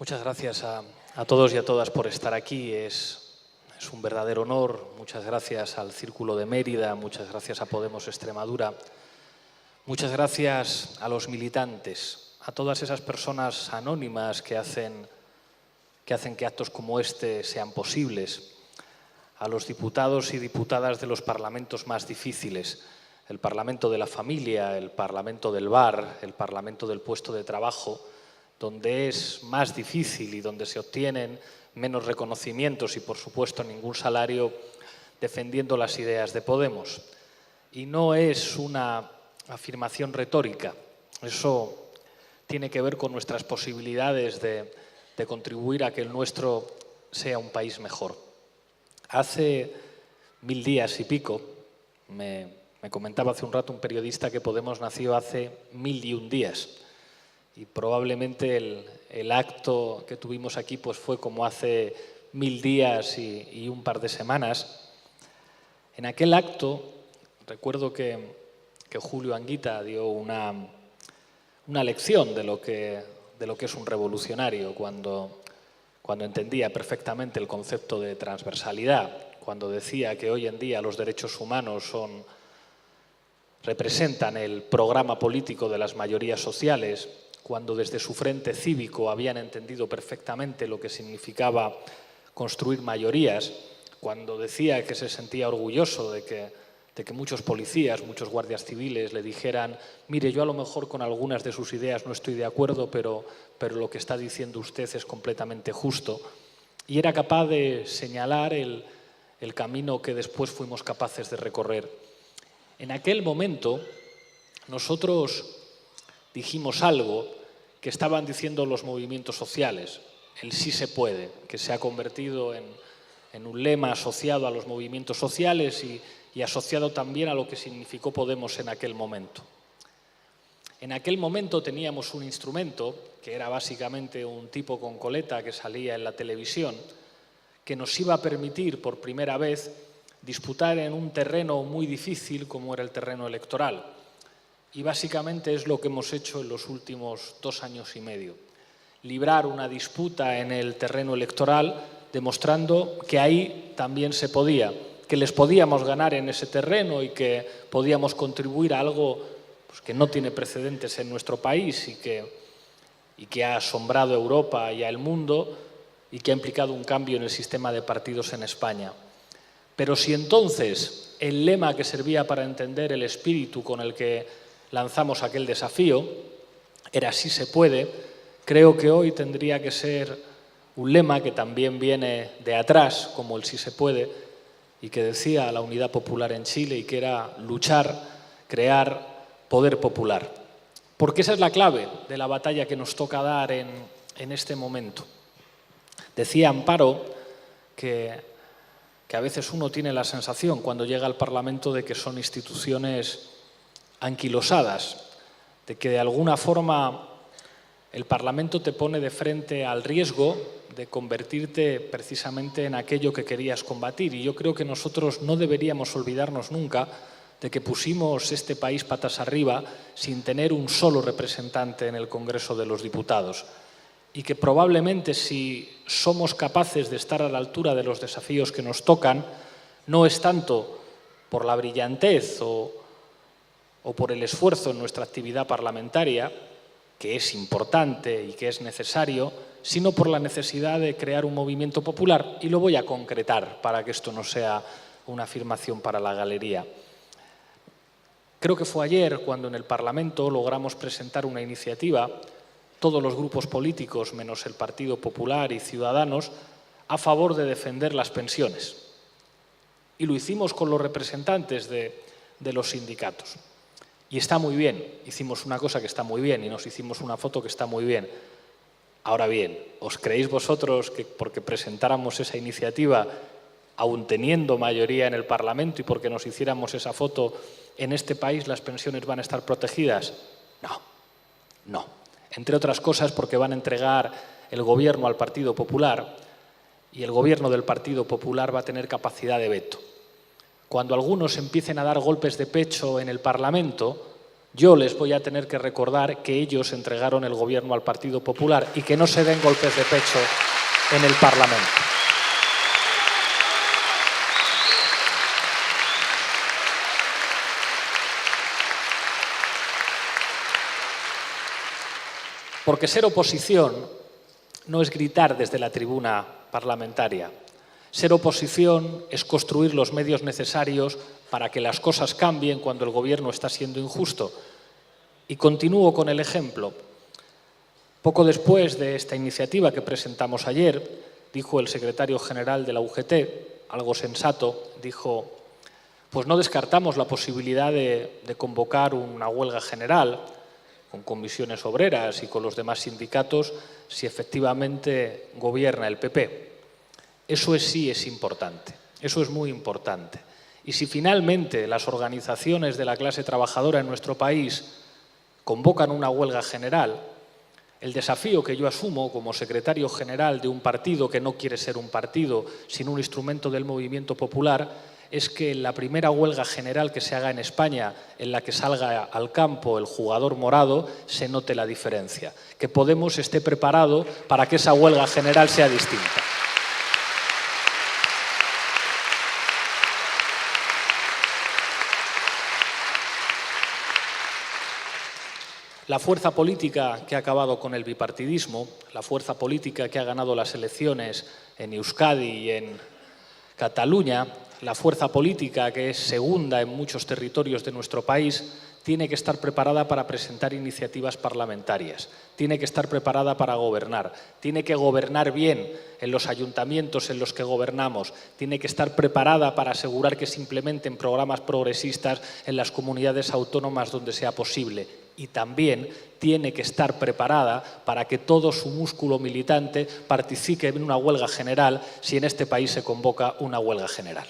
Muchas gracias a todos y a todas por estar aquí. Es un verdadero honor. Muchas gracias al Círculo de Mérida, muchas gracias a Podemos Extremadura, muchas gracias a los militantes, a todas esas personas anónimas que hacen que actos como este sean posibles, a los diputados y diputadas de los parlamentos más difíciles, el Parlamento de la Familia, el Parlamento del Bar, el Parlamento del puesto de trabajo, donde es más difícil y donde se obtienen menos reconocimientos y, por supuesto, ningún salario defendiendo las ideas de Podemos. Y no es una afirmación retórica, eso tiene que ver con nuestras posibilidades de contribuir a que el nuestro sea un país mejor. Hace 1000 días y pico, me comentaba hace un rato un periodista que Podemos nació hace 1001 días. Y probablemente el acto que tuvimos aquí pues fue como hace 1000 días y un par de semanas. En aquel acto recuerdo que Julio Anguita dio una lección de lo que es un revolucionario cuando entendía perfectamente el concepto de transversalidad, cuando decía que hoy en día los derechos humanos representan el programa político de las mayorías sociales, cuando desde su frente cívico habían entendido perfectamente lo que significaba construir mayorías, cuando decía que se sentía orgulloso de que muchos policías, muchos guardias civiles le dijeran: mire, yo a lo mejor con algunas de sus ideas no estoy de acuerdo, pero lo que está diciendo usted es completamente justo. Y era capaz de señalar el camino que después fuimos capaces de recorrer. En aquel momento nosotros dijimos algo que estaban diciendo los movimientos sociales, el sí se puede, que se ha convertido en un lema asociado a los movimientos sociales y asociado también a lo que significó Podemos en aquel momento. En aquel momento teníamos un instrumento, que era básicamente un tipo con coleta que salía en la televisión, que nos iba a permitir por primera vez disputar en un terreno muy difícil como era el terreno electoral. Y básicamente es lo que hemos hecho en los últimos 2 años y medio. Librar una disputa en el terreno electoral demostrando que ahí también se podía, que les podíamos ganar en ese terreno y que podíamos contribuir a algo pues, que no tiene precedentes en nuestro país y que ha asombrado a Europa y al mundo y que ha implicado un cambio en el sistema de partidos en España. Pero si entonces el lema que servía para entender el espíritu con el que lanzamos aquel desafío era sí se puede, creo que hoy tendría que ser un lema que también viene de atrás, como el sí se puede, y que decía la unidad popular en Chile, y que era luchar, crear poder popular. Porque esa es la clave de la batalla que nos toca dar en este momento. Decía Amparo que a veces uno tiene la sensación cuando llega al Parlamento de que son instituciones anquilosadas, de que de alguna forma el Parlamento te pone de frente al riesgo de convertirte precisamente en aquello que querías combatir. Y yo creo que nosotros no deberíamos olvidarnos nunca de que pusimos este país patas arriba sin tener un solo representante en el Congreso de los Diputados. Y que probablemente si somos capaces de estar a la altura de los desafíos que nos tocan, no es tanto por la brillantez o por el esfuerzo en nuestra actividad parlamentaria, que es importante y que es necesario, sino por la necesidad de crear un movimiento popular. Y lo voy a concretar para que esto no sea una afirmación para la galería. Creo que fue ayer cuando en el Parlamento logramos presentar una iniciativa, todos los grupos políticos, menos el Partido Popular y Ciudadanos, a favor de defender las pensiones. Y lo hicimos con los representantes de los sindicatos. Y está muy bien, hicimos una cosa que está muy bien y nos hicimos una foto que está muy bien. Ahora bien, ¿os creéis vosotros que porque presentáramos esa iniciativa, aun teniendo mayoría en el Parlamento y porque nos hiciéramos esa foto, en este país las pensiones van a estar protegidas? No. Entre otras cosas porque van a entregar el gobierno al Partido Popular y el gobierno del Partido Popular va a tener capacidad de veto. Cuando algunos empiecen a dar golpes de pecho en el Parlamento, yo les voy a tener que recordar que ellos entregaron el gobierno al Partido Popular y que no se den golpes de pecho en el Parlamento. Porque ser oposición no es gritar desde la tribuna parlamentaria. Ser oposición es construir los medios necesarios para que las cosas cambien cuando el gobierno está siendo injusto. Y continúo con el ejemplo. Poco después de esta iniciativa que presentamos ayer, dijo el secretario general de la UGT, algo sensato, dijo: pues no descartamos la posibilidad de convocar una huelga general con comisiones obreras y con los demás sindicatos si efectivamente gobierna el PP. Eso sí es importante, eso es muy importante. Y si finalmente las organizaciones de la clase trabajadora en nuestro país convocan una huelga general, el desafío que yo asumo como secretario general de un partido que no quiere ser un partido, sino un instrumento del movimiento popular, es que en la primera huelga general que se haga en España, en la que salga al campo el jugador morado, se note la diferencia. Que Podemos esté preparado para que esa huelga general sea distinta. La fuerza política que ha acabado con el bipartidismo, la fuerza política que ha ganado las elecciones en Euskadi y en Cataluña, la fuerza política que es segunda en muchos territorios de nuestro país, tiene que estar preparada para presentar iniciativas parlamentarias, tiene que estar preparada para gobernar, tiene que gobernar bien en los ayuntamientos en los que gobernamos, tiene que estar preparada para asegurar que se implementen programas progresistas en las comunidades autónomas donde sea posible. Y también tiene que estar preparada para que todo su músculo militante participe en una huelga general si en este país se convoca una huelga general.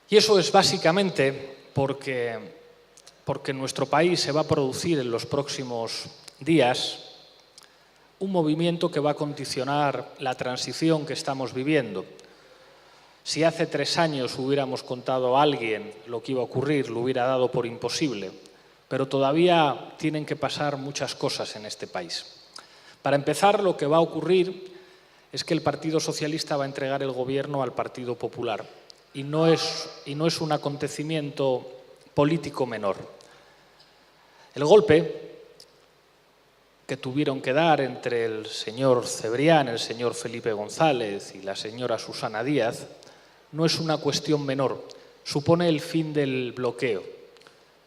Y eso es básicamente porque en nuestro país se va a producir en los próximos días un movimiento que va a condicionar la transición que estamos viviendo. Si hace 3 años hubiéramos contado a alguien lo que iba a ocurrir, lo hubiera dado por imposible, pero todavía tienen que pasar muchas cosas en este país. Para empezar, lo que va a ocurrir es que el Partido Socialista va a entregar el gobierno al Partido Popular y no es un acontecimiento político menor. El golpe que tuvieron que dar entre el señor Cebrián, el señor Felipe González y la señora Susana Díaz no es una cuestión menor, supone el fin del bloqueo,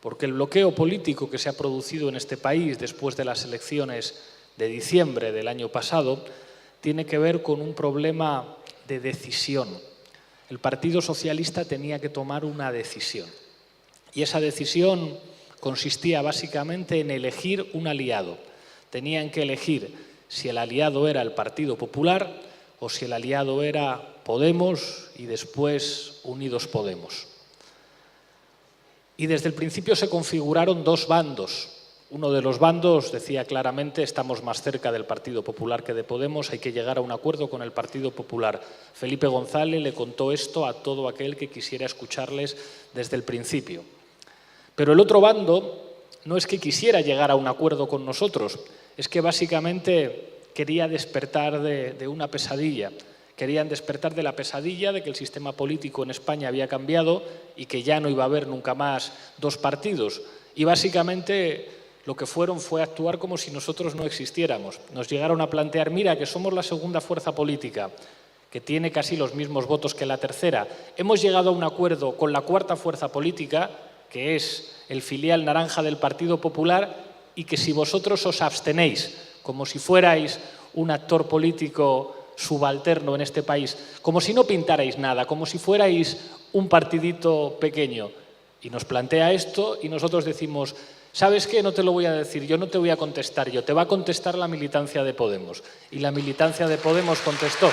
porque el bloqueo político que se ha producido en este país después de las elecciones de diciembre del año pasado tiene que ver con un problema de decisión. El Partido Socialista tenía que tomar una decisión y esa decisión consistía básicamente en elegir un aliado. Tenían que elegir si el aliado era el Partido Popular o si el aliado era Podemos y después Unidos Podemos. Y desde el principio se configuraron 2 bandos. Uno de los bandos decía claramente: estamos más cerca del Partido Popular que de Podemos, hay que llegar a un acuerdo con el Partido Popular. Felipe González le contó esto a todo aquel que quisiera escucharles desde el principio. Pero el otro bando no es que quisiera llegar a un acuerdo con nosotros, es que básicamente quería despertar de una pesadilla. Querían despertar de la pesadilla de que el sistema político en España había cambiado y que ya no iba a haber nunca más 2 partidos. Y básicamente lo que fue actuar como si nosotros no existiéramos. Nos llegaron a plantear: mira, que somos la segunda fuerza política, que tiene casi los mismos votos que la tercera. Hemos llegado a un acuerdo con la 4ª fuerza política, que es el filial naranja del Partido Popular, y que si vosotros os abstenéis, como si fuerais un actor político subalterno en este país, como si no pintarais nada, como si fuerais un partidito pequeño, y nos plantea esto y nosotros decimos: ¿sabes qué? No te lo voy a decir yo, no te voy a contestar yo, te va a contestar la militancia de Podemos. Y la militancia de Podemos contestó.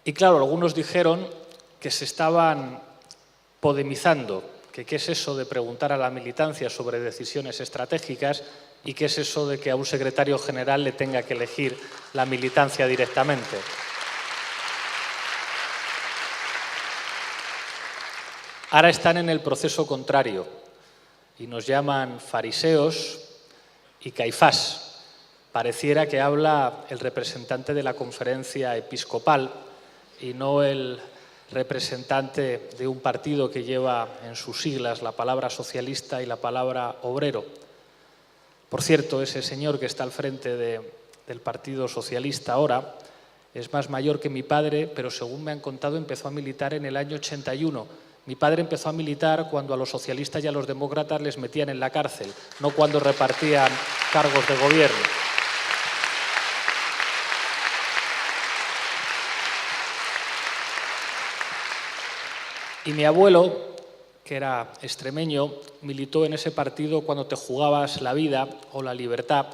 Y claro, algunos dijeron que se estaban podemizando que qué es eso de preguntar a la militancia sobre decisiones estratégicas y qué es eso de que a un secretario general le tenga que elegir la militancia directamente. Ahora están en el proceso contrario y nos llaman fariseos y Caifás. Pareciera que habla el representante de la conferencia episcopal y no el representante de un partido que lleva en sus siglas la palabra socialista y la palabra obrero. Por cierto, ese señor que está al frente del Partido Socialista ahora es más mayor que mi padre, pero según me han contado empezó a militar en el año 81. Mi padre empezó a militar cuando a los socialistas y a los demócratas les metían en la cárcel, no cuando repartían cargos de gobierno. Y mi abuelo, que era extremeño, militó en ese partido cuando te jugabas la vida o la libertad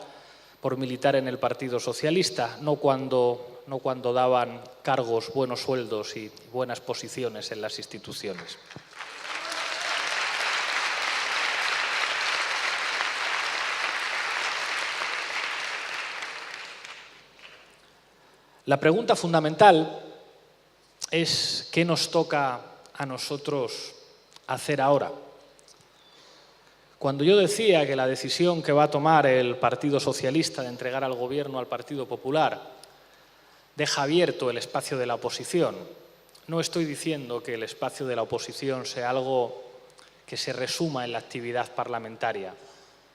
por militar en el Partido Socialista, no cuando daban cargos, buenos sueldos y buenas posiciones en las instituciones. La pregunta fundamental es ¿qué nos toca a nosotros hacer ahora? Cuando yo decía que la decisión que va a tomar el Partido Socialista de entregar al Gobierno al Partido Popular deja abierto el espacio de la oposición, no estoy diciendo que el espacio de la oposición sea algo que se resuma en la actividad parlamentaria.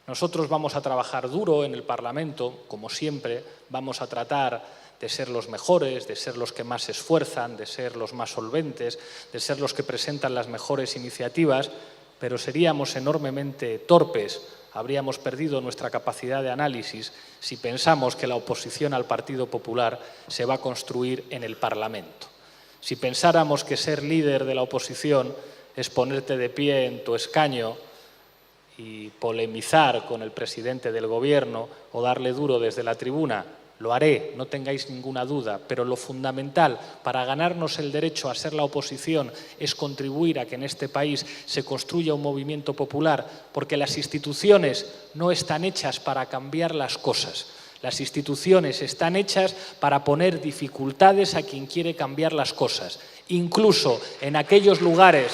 Nosotros vamos a trabajar duro en el Parlamento, como siempre, vamos a tratar de ser los mejores, de ser los que más se esfuerzan, de ser los más solventes, de ser los que presentan las mejores iniciativas, pero seríamos enormemente torpes, habríamos perdido nuestra capacidad de análisis si pensamos que la oposición al Partido Popular se va a construir en el Parlamento. Si pensáramos que ser líder de la oposición es ponerte de pie en tu escaño y polemizar con el presidente del Gobierno o darle duro desde la tribuna, lo haré, no tengáis ninguna duda, pero lo fundamental para ganarnos el derecho a ser la oposición es contribuir a que en este país se construya un movimiento popular, porque las instituciones no están hechas para cambiar las cosas. Las instituciones están hechas para poner dificultades a quien quiere cambiar las cosas, incluso en aquellos lugares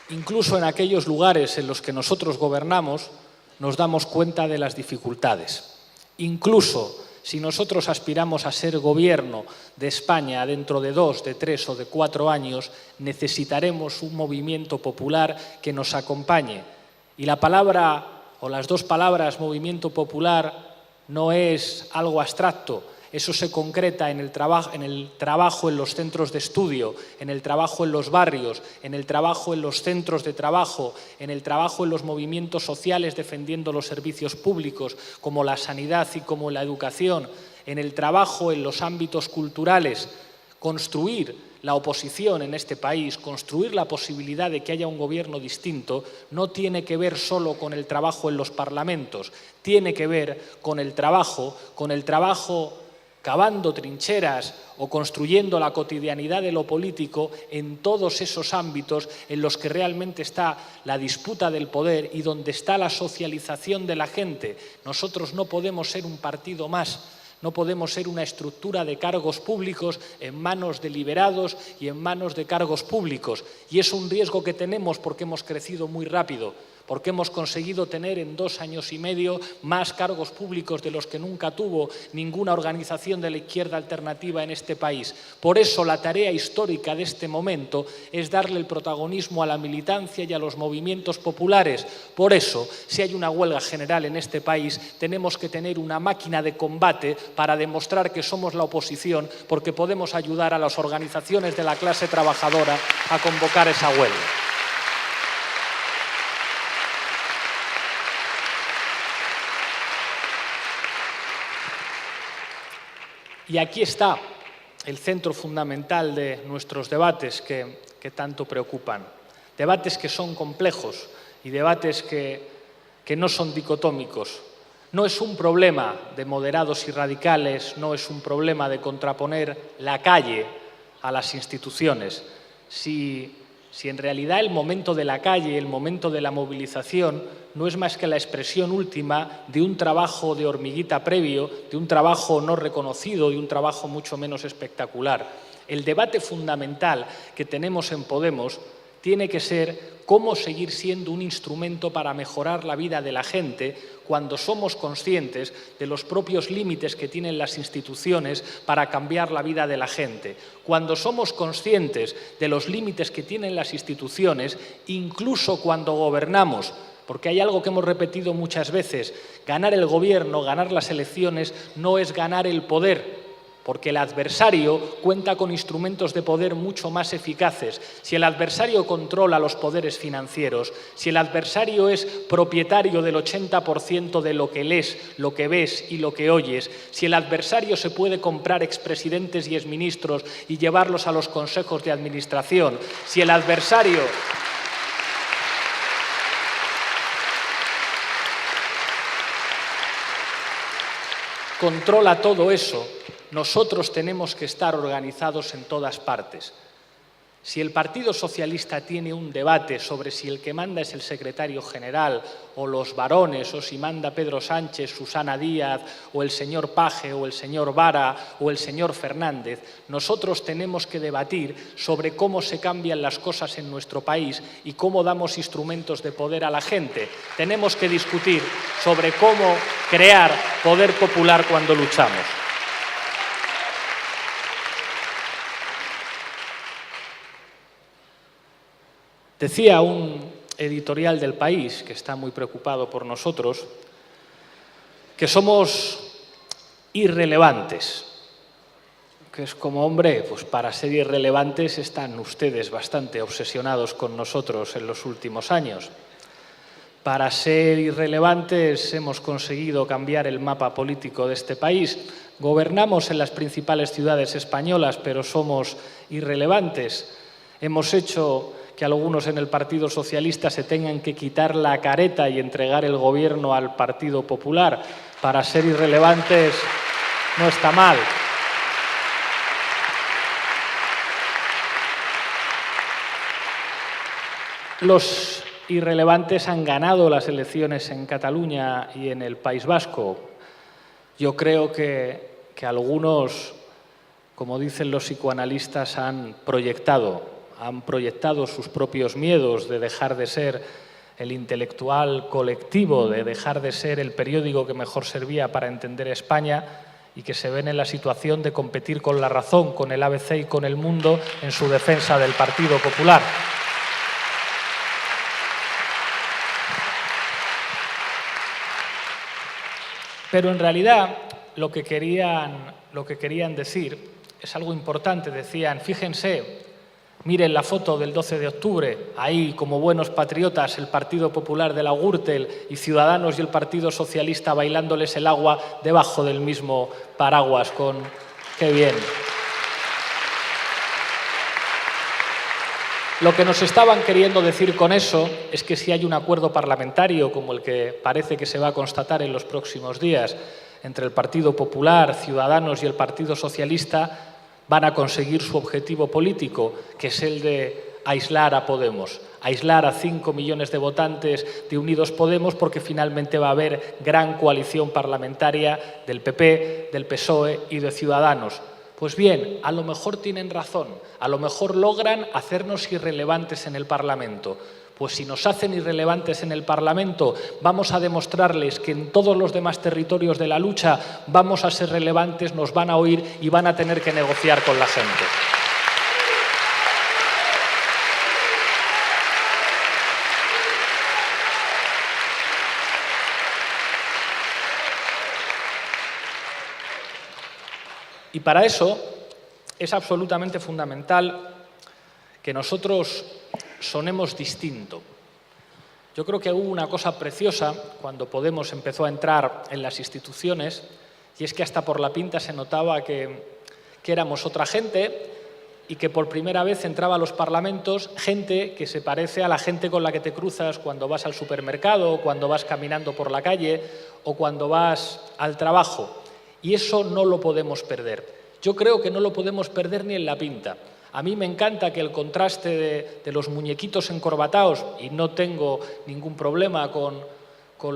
en los que nosotros gobernamos, nos damos cuenta de las dificultades. Incluso si nosotros aspiramos a ser gobierno de España dentro de 2, de 3 o de 4 años, necesitaremos un movimiento popular que nos acompañe. Y la palabra, o las dos palabras, movimiento popular, no es algo abstracto. Eso se concreta en el trabajo en los centros de estudio, en el trabajo en los barrios, en el trabajo en los centros de trabajo, en el trabajo en los movimientos sociales defendiendo los servicios públicos como la sanidad y como la educación, en el trabajo en los ámbitos culturales. Construir la oposición en este país, construir la posibilidad de que haya un gobierno distinto, no tiene que ver solo con el trabajo en los parlamentos, tiene que ver con el trabajo cavando trincheras o construyendo la cotidianidad de lo político en todos esos ámbitos en los que realmente está la disputa del poder y donde está la socialización de la gente. Nosotros no podemos ser un partido más, no podemos ser una estructura de cargos públicos en manos de liberados y en manos de cargos públicos. Y es un riesgo que tenemos porque hemos crecido muy rápido, porque hemos conseguido tener en 2 años y medio más cargos públicos de los que nunca tuvo ninguna organización de la izquierda alternativa en este país. Por eso la tarea histórica de este momento es darle el protagonismo a la militancia y a los movimientos populares. Por eso, si hay una huelga general en este país, tenemos que tener una máquina de combate para demostrar que somos la oposición, porque podemos ayudar a las organizaciones de la clase trabajadora a convocar esa huelga. Y aquí está el centro fundamental de nuestros debates que tanto preocupan. Debates que son complejos y debates que no son dicotómicos. No es un problema de moderados y radicales, no es un problema de contraponer la calle a las instituciones. Si en realidad el momento de la calle, el momento de la movilización, no es más que la expresión última de un trabajo de hormiguita previo, de un trabajo no reconocido, de un trabajo mucho menos espectacular. El debate fundamental que tenemos en Podemos tiene que ser cómo seguir siendo un instrumento para mejorar la vida de la gente cuando somos conscientes de los propios límites que tienen las instituciones para cambiar la vida de la gente, cuando somos conscientes de los límites que tienen las instituciones, incluso cuando gobernamos. Porque hay algo que hemos repetido muchas veces: ganar el gobierno, ganar las elecciones, no es ganar el poder, porque el adversario cuenta con instrumentos de poder mucho más eficaces. Si el adversario controla los poderes financieros, si el adversario es propietario del 80% de lo que lees, lo que ves y lo que oyes, si el adversario se puede comprar expresidentes y exministros y llevarlos a los consejos de administración, si el adversario controla todo eso, nosotros tenemos que estar organizados en todas partes. Si el Partido Socialista tiene un debate sobre si el que manda es el secretario general o los varones, o si manda Pedro Sánchez, Susana Díaz, o el señor Paje, o el señor Vara, o el señor Fernández, nosotros tenemos que debatir sobre cómo se cambian las cosas en nuestro país y cómo damos instrumentos de poder a la gente. Tenemos que discutir sobre cómo crear poder popular cuando luchamos. Decía un editorial del País, que está muy preocupado por nosotros, que somos irrelevantes. Que es como, hombre, pues para ser irrelevantes están ustedes bastante obsesionados con nosotros en los últimos años. Para ser irrelevantes hemos conseguido cambiar el mapa político de este país. Gobernamos en las principales ciudades españolas, pero somos irrelevantes. Hemos hecho que algunos en el Partido Socialista se tengan que quitar la careta y entregar el gobierno al Partido Popular. Para ser irrelevantes no está mal. Los irrelevantes han ganado las elecciones en Cataluña y en el País Vasco. Yo creo que algunos, como dicen los psicoanalistas, han proyectado sus propios miedos de dejar de ser el intelectual colectivo, de dejar de ser el periódico que mejor servía para entender España, y que se ven en la situación de competir con La Razón, con el ABC y con El Mundo en su defensa del Partido Popular. Pero en realidad lo que querían decir es algo importante. Decían, fíjense, miren la foto del 12 de octubre, ahí como buenos patriotas el Partido Popular de la Gürtel y Ciudadanos y el Partido Socialista bailándoles el agua debajo del mismo paraguas. ¡Qué bien! Lo que nos estaban queriendo decir con eso es que si hay un acuerdo parlamentario, como el que parece que se va a constatar en los próximos días, entre el Partido Popular, Ciudadanos y el Partido Socialista, van a conseguir su objetivo político, que es el de aislar a Podemos, aislar a 5 millones de votantes de Unidos Podemos, porque finalmente va a haber gran coalición parlamentaria del PP, del PSOE y de Ciudadanos. Pues bien, a lo mejor tienen razón, a lo mejor logran hacernos irrelevantes en el Parlamento. Pues si nos hacen irrelevantes en el Parlamento, vamos a demostrarles que en todos los demás territorios de la lucha vamos a ser relevantes, nos van a oír y van a tener que negociar con la gente. Y para eso es absolutamente fundamental que nosotros sonemos distinto. Yo creo que hubo una cosa preciosa cuando Podemos empezó a entrar en las instituciones, y es que hasta por la pinta se notaba que éramos otra gente, y que por primera vez entraba a los parlamentos gente que se parece a la gente con la que te cruzas cuando vas al supermercado, o cuando vas caminando por la calle o cuando vas al trabajo. Y eso no lo podemos perder. Yo creo que no lo podemos perder ni en la pinta. A mí me encanta que el contraste de los muñequitos encorbatados, y no tengo ningún problema con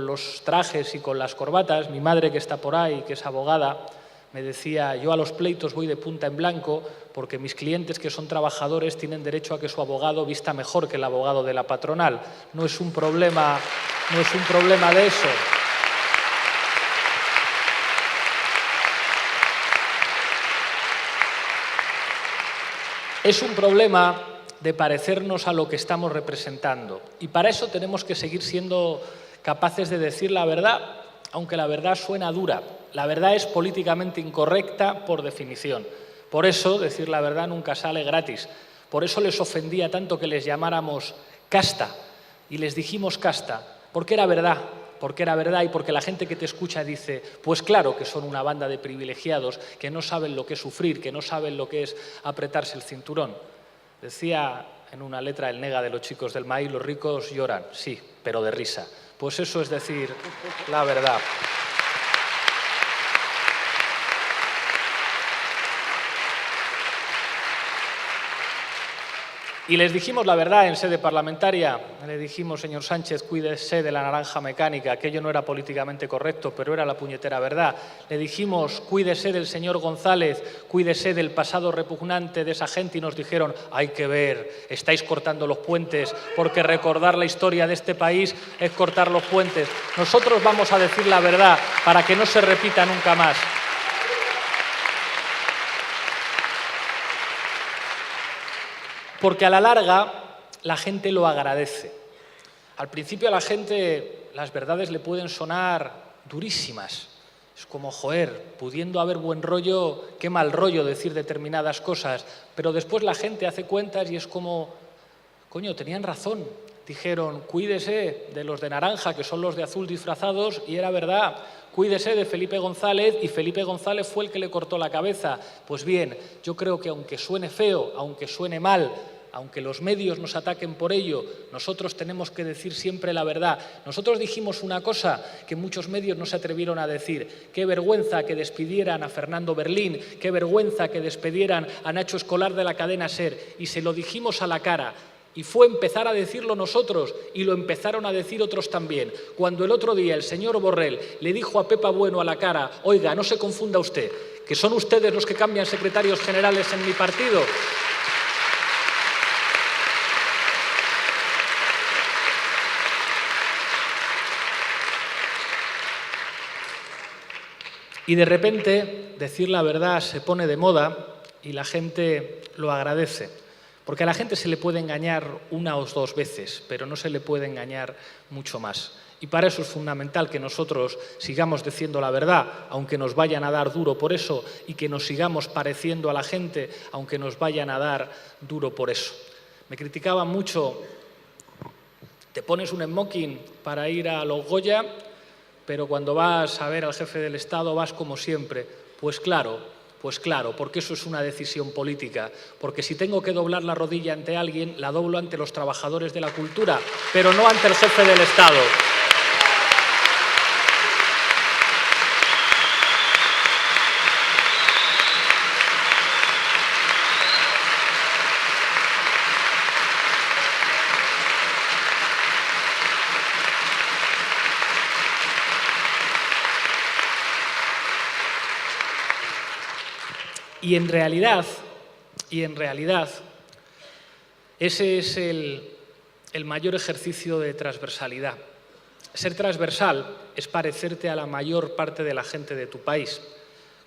los trajes y con las corbatas. Mi madre, que está por ahí, que es abogada, me decía: yo a los pleitos voy de punta en blanco porque mis clientes, que son trabajadores, tienen derecho a que su abogado vista mejor que el abogado de la patronal. No es un problema de eso. Es un problema de parecernos a lo que estamos representando. Y para eso tenemos que seguir siendo capaces de decir la verdad, aunque la verdad suena dura. La verdad es políticamente incorrecta por definición. Por eso decir la verdad nunca sale gratis. Por eso les ofendía tanto que les llamáramos casta. Y les dijimos casta, porque era verdad. Porque era verdad y porque la gente que te escucha dice: pues claro que son una banda de privilegiados que no saben lo que es sufrir, que no saben lo que es apretarse el cinturón. Decía en una letra el Nega de Los Chicos del Maíz: los ricos lloran, sí, pero de risa. Pues eso es decir la verdad. Y les dijimos la verdad en sede parlamentaria. Le dijimos: señor Sánchez, cuídese de la naranja mecánica. Aquello no era políticamente correcto, pero era la puñetera verdad. Le dijimos: cuídese del señor González, cuídese del pasado repugnante de esa gente. Y nos dijeron: hay que ver, estáis cortando los puentes, porque recordar la historia de este país es cortar los puentes. Nosotros vamos a decir la verdad para que no se repita nunca más. Porque a la larga la gente lo agradece. Al principio a la gente las verdades le pueden sonar durísimas. Es como: joder, pudiendo haber buen rollo, qué mal rollo decir determinadas cosas. Pero después la gente hace cuentas y es como: coño, tenían razón. Dijeron: cuídese de los de naranja, que son los de azul disfrazados, y era verdad. Cuídese de Felipe González, y Felipe González fue el que le cortó la cabeza. Pues bien, yo creo que aunque suene feo, aunque suene mal, aunque los medios nos ataquen por ello, nosotros tenemos que decir siempre la verdad. Nosotros dijimos una cosa que muchos medios no se atrevieron a decir: qué vergüenza que despidieran a Fernando Berlín, qué vergüenza que despidieran a Nacho Escolar de la cadena SER, y se lo dijimos a la cara. Y fue empezar a decirlo nosotros, y lo empezaron a decir otros también. Cuando el otro día el señor Borrell le dijo a Pepa Bueno a la cara: oiga, no se confunda usted, que son ustedes los que cambian secretarios generales en mi partido. Y de repente decir la verdad se pone de moda y la gente lo agradece. Porque a la gente se le puede engañar una o dos veces, pero no se le puede engañar mucho más. Y para eso es fundamental que nosotros sigamos diciendo la verdad, aunque nos vayan a dar duro por eso, y que nos sigamos pareciendo a la gente, aunque nos vayan a dar duro por eso. Me criticaban mucho: te pones un smoking para ir a los Goya, pero cuando vas a ver al jefe del Estado vas como siempre. Pues claro, porque eso es una decisión política. Porque si tengo que doblar la rodilla ante alguien, la doblo ante los trabajadores de la cultura, pero no ante el jefe del Estado. Y en realidad, ese es el mayor ejercicio de transversalidad. Ser transversal es parecerte a la mayor parte de la gente de tu país.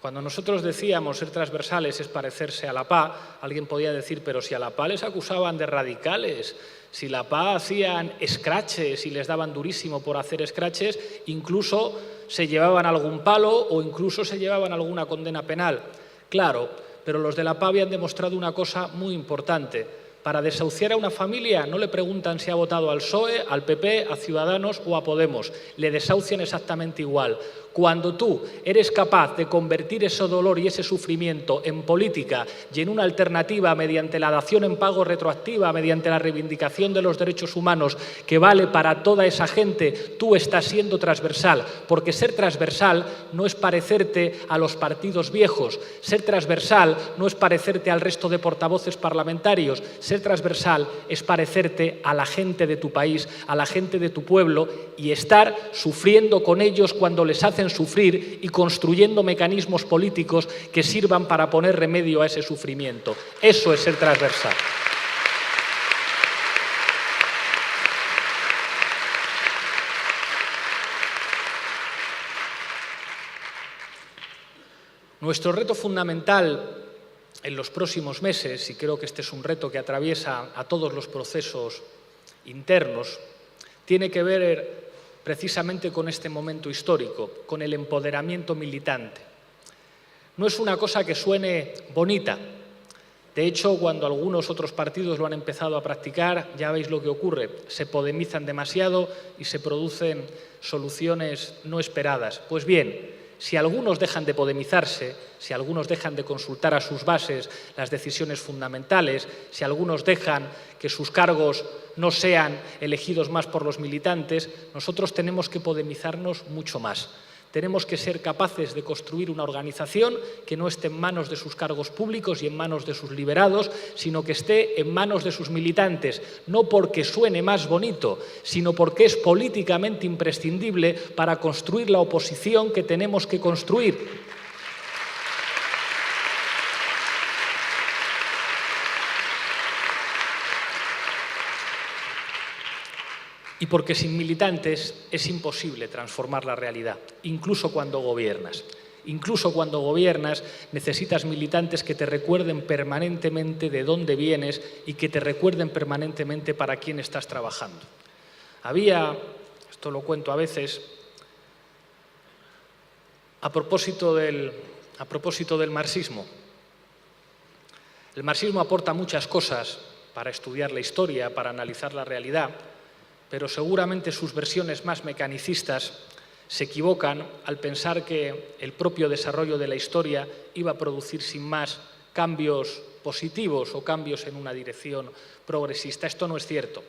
Cuando nosotros decíamos ser transversales es parecerse a la PA, alguien podía decir: pero si a la PA les acusaban de radicales, si la PA hacían escraches y les daban durísimo por hacer escraches, incluso se llevaban algún palo o incluso se llevaban alguna condena penal. Claro, pero los de la PA habían demostrado una cosa muy importante. Para desahuciar a una familia no le preguntan si ha votado al PSOE, al PP, a Ciudadanos o a Podemos. Le desahucian exactamente igual. Cuando tú eres capaz de convertir ese dolor y ese sufrimiento en política y en una alternativa mediante la dación en pago retroactiva, mediante la reivindicación de los derechos humanos que vale para toda esa gente, tú estás siendo transversal, porque ser transversal no es parecerte a los partidos viejos, ser transversal no es parecerte al resto de portavoces parlamentarios, ser transversal es parecerte a la gente de tu país, a la gente de tu pueblo y estar sufriendo con ellos cuando les hacen sufrir y construyendo mecanismos políticos que sirvan para poner remedio a ese sufrimiento. Eso es ser transversal. Nuestro reto fundamental en los próximos meses, y creo que este es un reto que atraviesa a todos los procesos internos, tiene que ver precisamente con este momento histórico, con el empoderamiento militante. No es una cosa que suene bonita. De hecho, cuando algunos otros partidos lo han empezado a practicar, ya veis lo que ocurre. Se podemizan demasiado y se producen soluciones no esperadas. Pues bien, si algunos dejan de podemizarse, si algunos dejan de consultar a sus bases las decisiones fundamentales, si algunos dejan que sus cargos no sean elegidos más por los militantes, nosotros tenemos que podemizarnos mucho más. Tenemos que ser capaces de construir una organización que no esté en manos de sus cargos públicos y en manos de sus liberados, sino que esté en manos de sus militantes, no porque suene más bonito, sino porque es políticamente imprescindible para construir la oposición que tenemos que construir. Y porque sin militantes es imposible transformar la realidad, incluso cuando gobiernas. Incluso cuando gobiernas necesitas militantes que te recuerden permanentemente de dónde vienes y que te recuerden permanentemente para quién estás trabajando. Había, esto lo cuento a veces, a propósito del marxismo. El marxismo aporta muchas cosas para estudiar la historia, para analizar la realidad, pero seguramente sus versiones más mecanicistas se equivocan al pensar que el propio desarrollo de la historia iba a producir sin más cambios positivos o cambios en una dirección progresista. Esto no es cierto.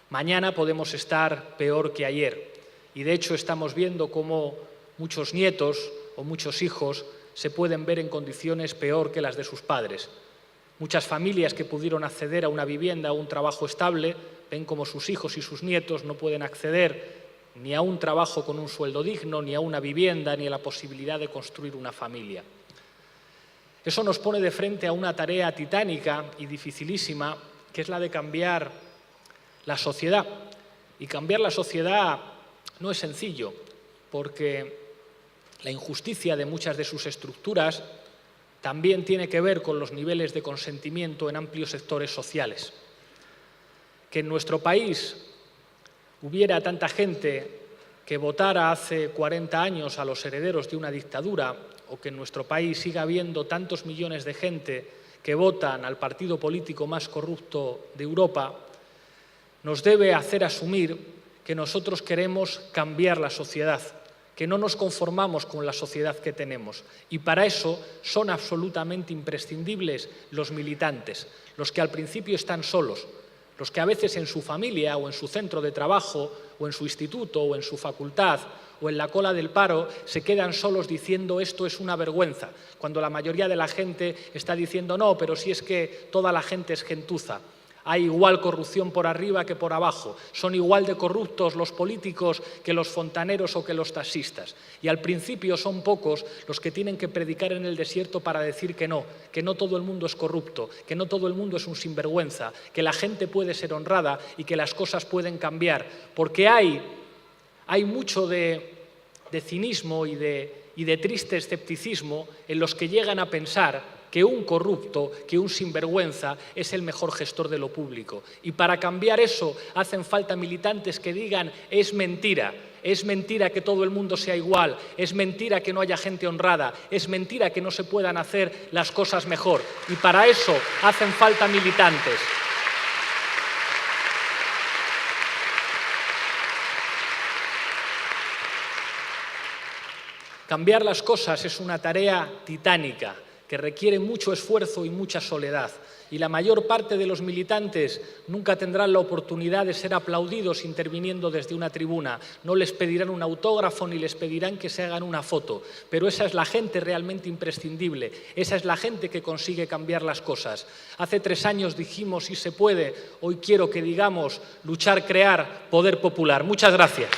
Mañana podemos estar peor que ayer y de hecho estamos viendo cómo muchos nietos o muchos hijos se pueden ver en condiciones peor que las de sus padres. Muchas familias que pudieron acceder a una vivienda o un trabajo estable ven como sus hijos y sus nietos no pueden acceder ni a un trabajo con un sueldo digno, ni a una vivienda, ni a la posibilidad de construir una familia. Eso nos pone de frente a una tarea titánica y dificilísima, que es la de cambiar la sociedad. Y cambiar la sociedad no es sencillo, porque la injusticia de muchas de sus estructuras también tiene que ver con los niveles de consentimiento en amplios sectores sociales. Que en nuestro país hubiera tanta gente que votara hace 40 años a los herederos de una dictadura, o que en nuestro país siga habiendo tantos millones de gente que votan al partido político más corrupto de Europa, nos debe hacer asumir que nosotros queremos cambiar la sociedad, que no nos conformamos con la sociedad que tenemos. Y para eso son absolutamente imprescindibles los militantes, los que al principio están solos, los que a veces en su familia o en su centro de trabajo o en su instituto o en su facultad o en la cola del paro se quedan solos diciendo esto es una vergüenza, cuando la mayoría de la gente está diciendo no, pero si es que toda la gente es gentuza. Hay igual corrupción por arriba que por abajo. Son igual de corruptos los políticos que los fontaneros o que los taxistas. Y al principio son pocos los que tienen que predicar en el desierto para decir que no todo el mundo es corrupto, que no todo el mundo es un sinvergüenza, que la gente puede ser honrada y que las cosas pueden cambiar. Porque hay mucho de cinismo y de triste escepticismo en los que llegan a pensar que un corrupto, que un sinvergüenza es el mejor gestor de lo público. Y para cambiar eso hacen falta militantes que digan es mentira que todo el mundo sea igual, es mentira que no haya gente honrada, es mentira que no se puedan hacer las cosas mejor. Y para eso hacen falta militantes. Cambiar las cosas es una tarea titánica que requiere mucho esfuerzo y mucha soledad. Y la mayor parte de los militantes nunca tendrán la oportunidad de ser aplaudidos interviniendo desde una tribuna. No les pedirán un autógrafo ni les pedirán que se hagan una foto. Pero esa es la gente realmente imprescindible. Esa es la gente que consigue cambiar las cosas. Hace 3 años dijimos sí se puede. Hoy quiero que digamos luchar, crear, poder popular. Muchas gracias.